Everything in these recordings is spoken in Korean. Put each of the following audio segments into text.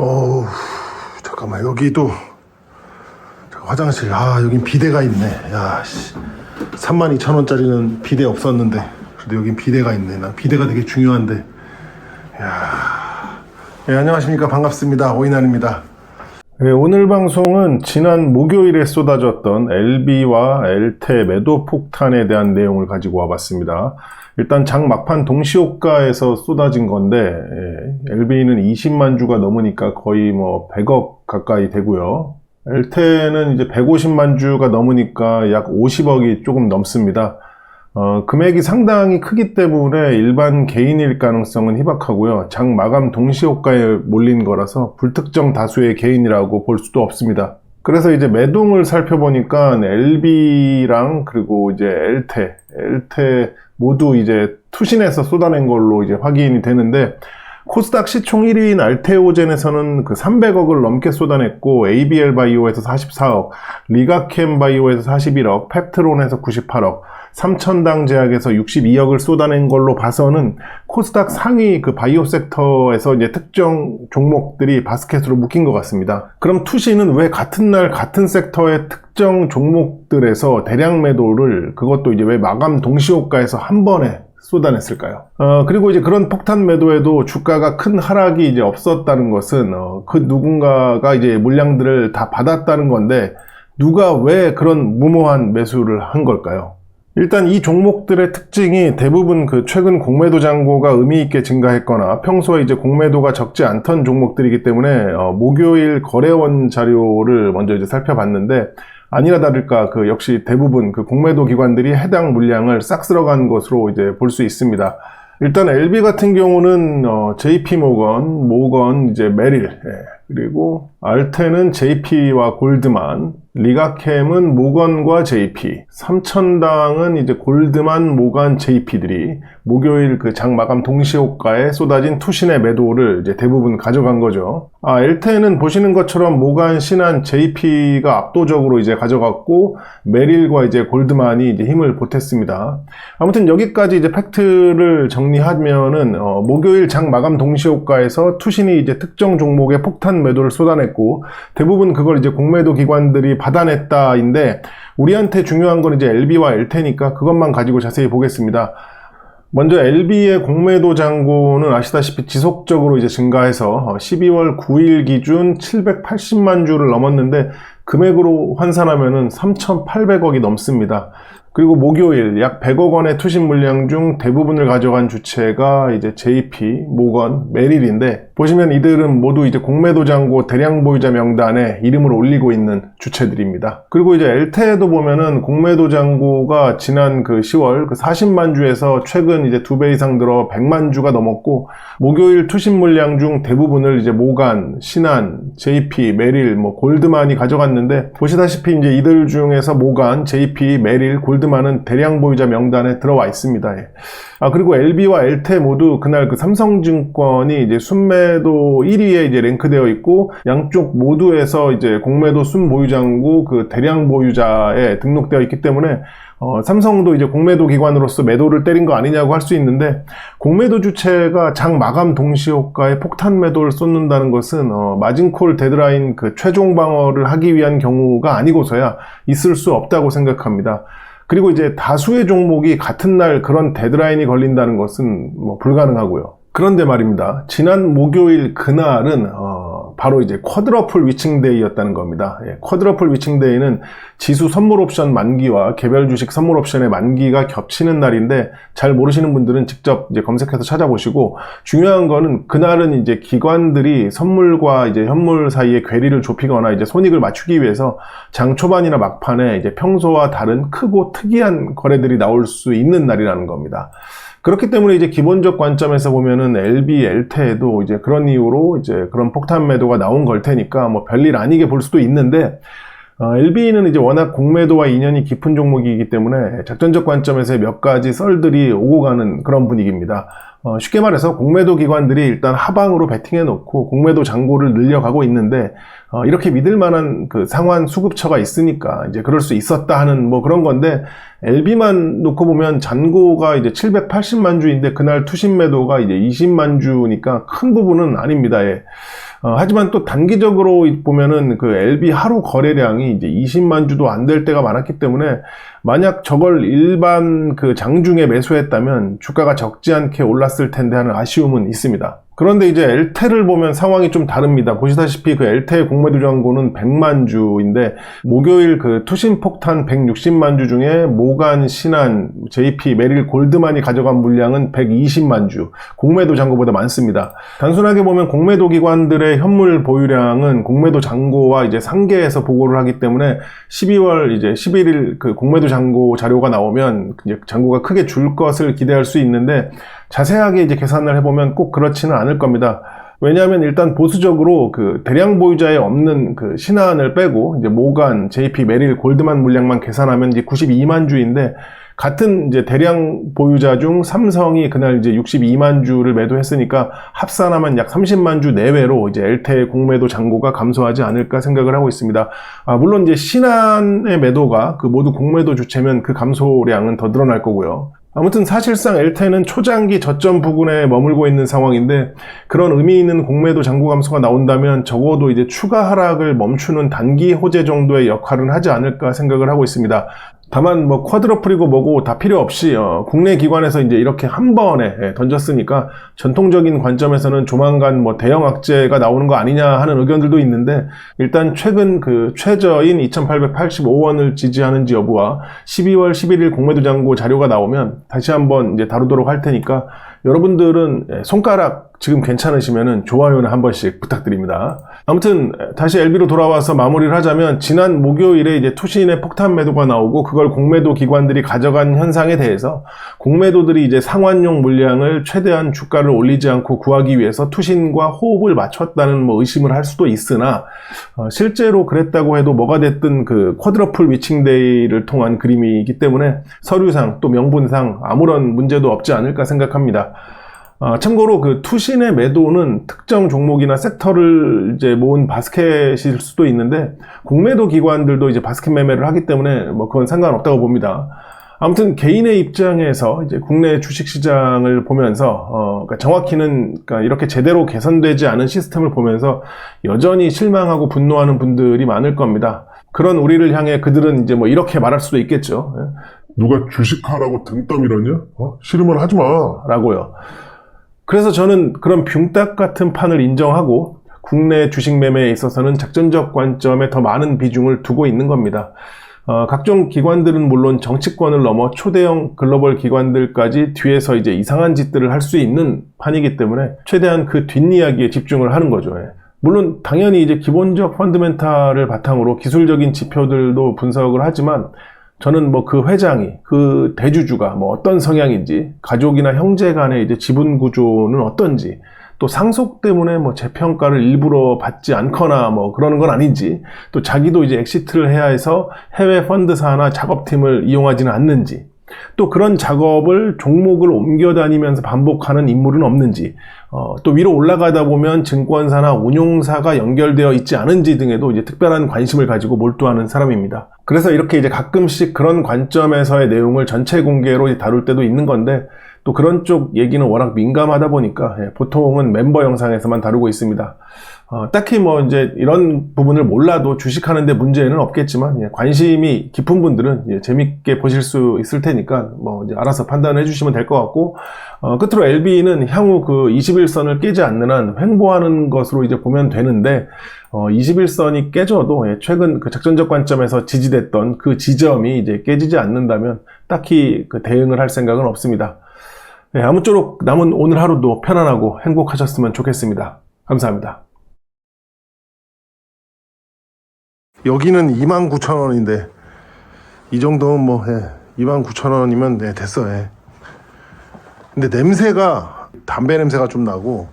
어우, 잠깐만, 여기도 화장실. 여긴 비데가 있네. 야, 씨. 32,000원짜리는 비데 없었는데 그래도 여긴 비데가 있네. 난 비데가 되게 중요한데. 야. 네, 안녕하십니까. 반갑습니다. 오이난입니다. 네, 오늘 방송은 지난 목요일에 쏟아졌던 LB와 엘테 매도 폭탄에 대한 내용을 가지고 와봤습니다. 일단 장 막판 동시호가에서 쏟아진 건데, LB는 20만 주가 넘으니까 거의 뭐 100억 가까이 되고요. 엘테는 이제 150만 주가 넘으니까 약 50억이 조금 넘습니다. 금액이 상당히 크기 때문에 일반 개인일 가능성은 희박하고요. 장 마감 동시호가에 몰린 거라서 불특정 다수의 개인이라고 볼 수도 없습니다. 그래서 이제 매동을 살펴보니까 LB랑 그리고 이제 엘테 모두 이제 투신해서 쏟아낸 걸로 이제 확인이 되는데, 코스닥 시총 1위인 알테오젠에서는 그 300억을 넘게 쏟아냈고, ABL 바이오에서 44억, 리가캠 바이오에서 41억, 펩트론에서 98억, 삼천당 제약에서 62억을 쏟아낸 걸로 봐서는 코스닥 상위 그 바이오 섹터에서 이제 특정 종목들이 바스켓으로 묶인 것 같습니다. 그럼 투신은 왜 같은 날 같은 섹터의 특정 종목들에서 대량 매도를, 그것도 이제 왜 마감 동시호가에서 한 번에 쏟아냈을까요? 그리고 이제 그런 폭탄 매도에도 주가가 큰 하락이 이제 없었다는 것은 그 누군가가 이제 물량들을 다 받았다는 건데, 누가 왜 그런 무모한 매수를 한 걸까요? 일단 이 종목들의 특징이 대부분 그 최근 공매도 잔고가 의미 있게 증가했거나 평소에 이제 공매도가 적지 않던 종목들이기 때문에 목요일 거래원 자료를 먼저 이제 살펴봤는데, 아니나 다를까 그 역시 대부분 그 공매도 기관들이 해당 물량을 싹 쓸어간 것으로 이제 볼 수 있습니다. 일단 LB 같은 경우는 JP 모건, 이제 메릴, 그리고 알테는 JP와 골드만, 리가캠은 모건과 JP, 삼천당은 이제 골드만, 모건, JP들이 목요일 그 장 마감 동시호가에 쏟아진 투신의 매도를 이제 대부분 가져간 거죠. 엘테는 보시는 것처럼 모건, 신한, JP가 압도적으로 이제 가져갔고, 메릴과 이제 골드만이 이제 힘을 보탰습니다. 아무튼 여기까지 이제 팩트를 정리하면은 목요일 장 마감 동시호가에서 투신이 이제 특정 종목의 폭탄 매도를 쏟아냈고, 대부분 그걸 이제 공매도 기관들이 받아냈다인데, 우리한테 중요한 건 이제 LB와 엘테니까 그것만 가지고 자세히 보겠습니다. 먼저 LB의 공매도 잔고는 아시다시피 지속적으로 이제 증가해서 12월 9일 기준 780만 주를 넘었는데, 금액으로 환산하면은 3,800억이 넘습니다. 그리고 목요일 약 100억 원의 투신 물량 중 대부분을 가져간 주체가 이제 JP, 모건, 메릴인데, 보시면 이들은 모두 이제 공매도 잔고 대량 보유자 명단에 이름을 올리고 있는 주체들입니다. 그리고 이제 엘테도 보면은 공매도 잔고가 지난 그 10월 그 40만 주에서 최근 이제 2배 이상 들어 100만 주가 넘었고, 목요일 투신 물량 중 대부분을 이제 모건, 신한, JP, 메릴, 골드만이 가져갔는데, 보시다시피 이제 이들 중에서 모건, JP, 메릴, 골드만은 대량 보유자 명단에 들어와 있습니다. 그리고 LB와 엘테 모두 그날 그 삼성증권이 이제 순매도 1위에 이제 랭크되어 있고, 양쪽 모두에서 이제 공매도 순보유장고 그 대량 보유자에 등록되어 있기 때문에 삼성도 이제 공매도 기관으로서 매도를 때린 거 아니냐고 할 수 있는데, 공매도 주체가 장 마감 동시호가에 폭탄 매도를 쏟는다는 것은 마진콜 데드라인 그 최종 방어를 하기 위한 경우가 아니고서야 있을 수 없다고 생각합니다. 그리고 이제 다수의 종목이 같은 날 그런 데드라인이 걸린다는 것은 불가능하고요. 그런데 말입니다. 지난 목요일 그날은 바로 이제 쿼드러플 위칭데이였다는 겁니다. 쿼드러플 위칭데이는 지수 선물 옵션 만기와 개별 주식 선물 옵션의 만기가 겹치는 날인데, 잘 모르시는 분들은 직접 이제 검색해서 찾아보시고, 중요한 거는 그날은 이제 기관들이 선물과 이제 현물 사이의 괴리를 좁히거나 이제 손익을 맞추기 위해서 장 초반이나 막판에 이제 평소와 다른 크고 특이한 거래들이 나올 수 있는 날이라는 겁니다. 그렇기 때문에 이제 기본적 관점에서 보면은 LB, 엘테에도 이제 그런 이유로 이제 그런 폭탄 매도가 나온 걸 테니까 별일 아니게 볼 수도 있는데, LB는 이제 워낙 공매도와 인연이 깊은 종목이기 때문에 작전적 관점에서 몇 가지 썰들이 오고 가는 그런 분위기입니다. 쉽게 말해서 공매도 기관들이 일단 하방으로 베팅해 놓고 공매도 잔고를 늘려가고 있는데, 이렇게 믿을 만한 그 상환 수급처가 있으니까 이제 그럴 수 있었다 하는 그런 건데, LB만 놓고 보면 잔고가 이제 780만 주인데 그날 투신 매도가 이제 20만 주니까 큰 부분은 아닙니다. 하지만 또 단기적으로 보면은 그 LB 하루 거래량이 이제 20만 주도 안 될 때가 많았기 때문에 만약 저걸 일반 그 장중에 매수했다면 주가가 적지 않게 올랐을 텐데 하는 아쉬움은 있습니다. 그런데 이제 엘테를 보면 상황이 좀 다릅니다. 보시다시피 그 엘테 공매도 잔고는 100만 주인데 목요일 그 투신 폭탄 160만 주 중에 모간, 신한, JP, 메릴, 골드만이 가져간 물량은 120만 주. 공매도 잔고보다 많습니다. 단순하게 보면 공매도 기관들의 현물 보유량은 공매도 잔고와 이제 상계해서 보고를 하기 때문에 12월 이제 11일 그 공매도 잔고 자료가 나오면 이제 잔고가 크게 줄 것을 기대할 수 있는데 자세하게 이제 계산을 해보면 꼭 그렇지는 않을 겁니다. 왜냐하면 일단 보수적으로 그 대량 보유자에 없는 그 신한을 빼고 이제 모간, JP, 메릴, 골드만 물량만 계산하면 이제 92만 주인데 같은 이제 대량 보유자 중 삼성이 그날 이제 62만 주를 매도했으니까 합산하면 약 30만 주 내외로 이제 엘테 공매도 잔고가 감소하지 않을까 생각을 하고 있습니다. 물론 이제 신한의 매도가 그 모두 공매도 주체면 그 감소량은 더 늘어날 거고요. 아무튼 사실상 엘테는 초장기 저점 부근에 머물고 있는 상황인데 그런 의미 있는 공매도 잔고 감소가 나온다면 적어도 이제 추가 하락을 멈추는 단기 호재 정도의 역할은 하지 않을까 생각을 하고 있습니다. 다만 뭐 쿼드러플이고 뭐고 다 필요 없이 국내 기관에서 이제 이렇게 한 번에 던졌으니까 전통적인 관점에서는 조만간 뭐 대형 악재가 나오는 거 아니냐 하는 의견들도 있는데 일단 최근 그 최저인 2,885원을 지지하는지 여부와 12월 11일 공매도 잔고 자료가 나오면 다시 한번 이제 다루도록 할 테니까 여러분들은 손가락 지금 괜찮으시면은 좋아요는 한 번씩 부탁드립니다. 아무튼 다시 LB로 돌아와서 마무리를 하자면 지난 목요일에 이제 투신의 폭탄 매도가 나오고 그걸 공매도 기관들이 가져간 현상에 대해서 공매도들이 이제 상환용 물량을 최대한 주가를 올리지 않고 구하기 위해서 투신과 호흡을 맞췄다는 뭐 의심을 할 수도 있으나 실제로 그랬다고 해도 뭐가 됐든 그 쿼드러플 위칭데이를 통한 그림이기 때문에 서류상 또 명분상 아무런 문제도 없지 않을까 생각합니다. 참고로 그 투신의 매도는 특정 종목이나 섹터를 이제 모은 바스켓일 수도 있는데 공매도 기관들도 이제 바스켓 매매를 하기 때문에 뭐 그건 상관없다고 봅니다. 아무튼 개인의 입장에서 이제 국내 주식시장을 보면서 그러니까 정확히는 그러니까 이렇게 제대로 개선되지 않은 시스템을 보면서 여전히 실망하고 분노하는 분들이 많을 겁니다. 그런 우리를 향해 그들은 이제 뭐 이렇게 말할 수도 있겠죠. 누가 주식하라고 등 떠밀었냐? 싫으면 하지 마. 라고요. 그래서 저는 그런 붕딱 같은 판을 인정하고 국내 주식 매매에 있어서는 작전적 관점에 더 많은 비중을 두고 있는 겁니다. 각종 기관들은 물론 정치권을 넘어 초대형 글로벌 기관들까지 뒤에서 이제 이상한 짓들을 할 수 있는 판이기 때문에 최대한 그 뒷이야기에 집중을 하는 거죠. 물론 당연히 이제 기본적 펀드멘탈을 바탕으로 기술적인 지표들도 분석을 하지만 저는 뭐 그 회장이 그 대주주가 뭐 어떤 성향인지 가족이나 형제 간의 이제 지분 구조는 어떤지 또 상속 때문에 뭐 재평가를 일부러 받지 않거나 뭐 그러는 건 아닌지 또 자기도 이제 엑시트를 해야 해서 해외 펀드사나 작업팀을 이용하지는 않는지 또 그런 작업을 종목을 옮겨 다니면서 반복하는 인물은 없는지 또 위로 올라가다 보면 증권사나 운용사가 연결되어 있지 않은지 등에도 이제 특별한 관심을 가지고 몰두하는 사람입니다. 그래서 이렇게 이제 가끔씩 그런 관점에서의 내용을 전체 공개로 다룰 때도 있는 건데 또 그런 쪽 얘기는 워낙 민감하다 보니까 보통은 멤버 영상에서만 다루고 있습니다. 딱히 뭐 이제 이런 부분을 몰라도 주식하는데 문제는 없겠지만 관심이 깊은 분들은 재밌게 보실 수 있을 테니까 뭐 이제 알아서 판단해 주시면 될 것 같고 끝으로 LB는 향후 그 21선을 깨지 않는 한 횡보하는 것으로 이제 보면 되는데 21선이 깨져도 최근 그 작전적 관점에서 지지됐던 그 지점이 이제 깨지지 않는다면 딱히 그 대응을 할 생각은 없습니다. 아무쪼록 남은 오늘 하루도 편안하고 행복하셨으면 좋겠습니다. 감사합니다. 여기는 29,000원인데 이 정도면 뭐 29,000원이면 됐어. 근데 냄새가 담배 냄새가 좀 나고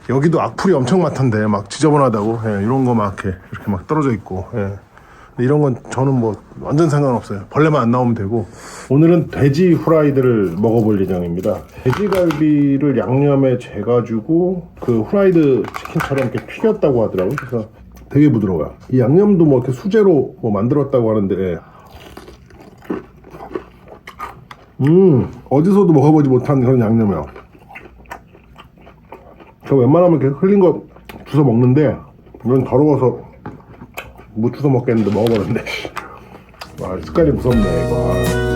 여기도 악플이 엄청 많던데 막 지저분하다고 이런 거 막 이렇게 막 떨어져 있고 근데 이런 건 저는 뭐 완전 상관없어요. 벌레만 안 나오면 되고. 오늘은 돼지 후라이드를 먹어볼 예정입니다. 돼지갈비를 양념에 재가지고 그 후라이드 치킨처럼 이렇게 튀겼다고 하더라고요. 그래서 되게 부드러워요. 이 양념도 뭐 이렇게 수제로 뭐 만들었다고 하는데 어디서도 먹어보지 못한 그런 양념이에요. 저 웬만하면 이렇게 흘린 거 주워 먹는데 이건 더러워서 못 주워 먹겠는데 먹어버렸네. 와, 습관이 무섭네 이거.